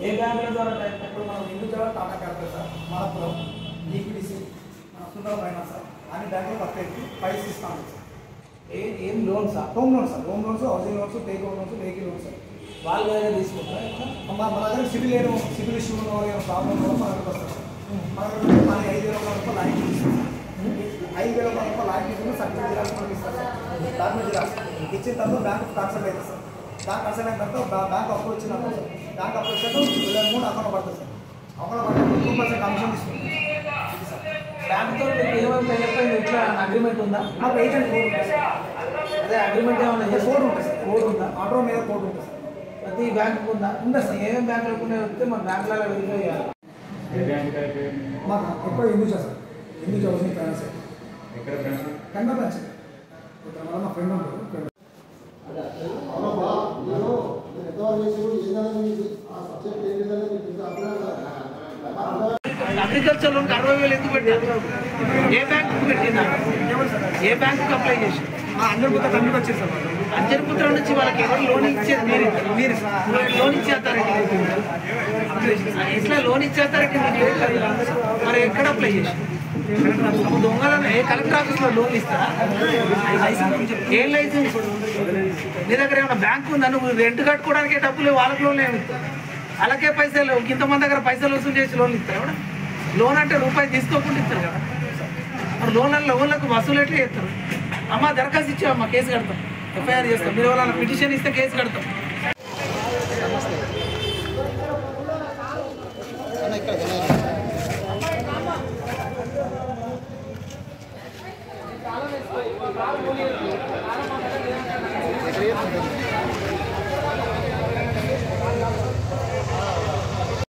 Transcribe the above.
ఏ బ్యాంకుల ద్వారా ఇప్పుడు మనం హిందూజావ టాటా క్యాపిటల్ సార్ మనపురం డిపిడిసి సుందర ఫైనాన్స్ సార్ అన్ని బ్యాంకులు పక్కకి పైసలు ఇస్తాను సార్. ఏం loan sir? Home loan sir. Home loans, housing loans, take home loans, vehicle loans sir. వాళ్ళ దగ్గర తీసుకుంటారా? మన దగ్గర సివిల్ ఇష్యూ ఉన్న వాళ్ళు ప్రాబ్లం మన దగ్గరకు వస్తారు సార్. మన దగ్గర మనకి 5,000 రూపాయలు లాయక్ ఇస్తారు సార్. 5,000 రూపాయలు లాయక్ తీసుకుని సర్టిఫికేట్ జిరాక్స్ మనకి ఇస్తారు సార్. డాక్యుమెంట్ జిరాక్స్ ఇచ్చిన తర్వాత బ్యాంకు కన్సల్ట్ అవుతుంది సార్. బ్యాంక్ కన్సల్ట్ అయిన తర్వాత బ్యాంక్ అప్రూవ్ వచ్చినప్పుడు సార్ బ్యాంక్ అప్రూవ్ వచ్చాక 3 అకౌంట్ పడుతుంది సార్. అకౌంట్ పడితే 2% కమిషన్ తీసుకుంటుంది సార్. బ్యాంక్తో ఏమైనా ఇట్లా అగ్రిమెంట్ ఉందా? మాకు ఏజెంట్ కోడ్ ఉంటుంది సార్. అదే అగ్రిమెంట్ ఏమైనా కోడ్ ఉంటుంది సార్. కోడ్ ఉందా? ఆటో మీద కోడ్ ఉంటుంది సార్. ప్రతి బ్యాంకు ఉందా? ఉందా సార్. ఏమేమి బ్యాంకులకు ఉన్నాయి వస్తే మన బ్యాంకులలో వెరిఫై చేయాలి. మాకు ఎక్కువ Hinduja sir. Hinduja housing finance sir. కన్నా బ్రాంచ్ ఇక్కడ మా ఫ్రెండ్ ఉంటారు. అగ్రికల్చర్ లోన్ 60,000 ఎందుకు పెట్టారు? ఏ బ్యాంకు పెట్టినా? ఏ బ్యాంకు అప్లై చేసి? అంజర్పుత్ర కంపెనీకి వచ్చేది సార్. అంజర్పుత్ర నుంచి వాళ్ళకి ఎవరు లోన్ ఇచ్చేది? మీరు లోన్ ఇచ్చేస్తారండి. ఇట్లా లోన్ ఇచ్చేస్తారంటే మరి ఎక్కడ అప్లై చేసి? దొంగలను ఏ కలెక్టర్ ఆఫీస్లో లోన్ ఇస్తారా? ఏం లైసెన్స్? నీ దగ్గర ఏమైనా బ్యాంకు ఉందా? నువ్వు రెంట్ కట్టుకోవడానికి డబ్బులు వాళ్ళకి లోన్ ఏమి ఇస్తారు? అలాగే పైసలు ఇంతమంది దగ్గర పైసలు వసూలు చేసి లోన్ ఇస్తారు ఎవడ? లోన్ అంటే రూపాయి తీసుకోకుండా ఇస్తారు కదా. మరి లోన్లకు వసూలు ఎట్లా చేస్తారు? అమ్మ దరఖాస్తు ఇచ్చావమ్మా కేసు కడతాం, ఎఫ్ఐఆర్ చేస్తాం. మీరు వాళ్ళ పిటిషన్ ఇస్తే కేసు కడతాం.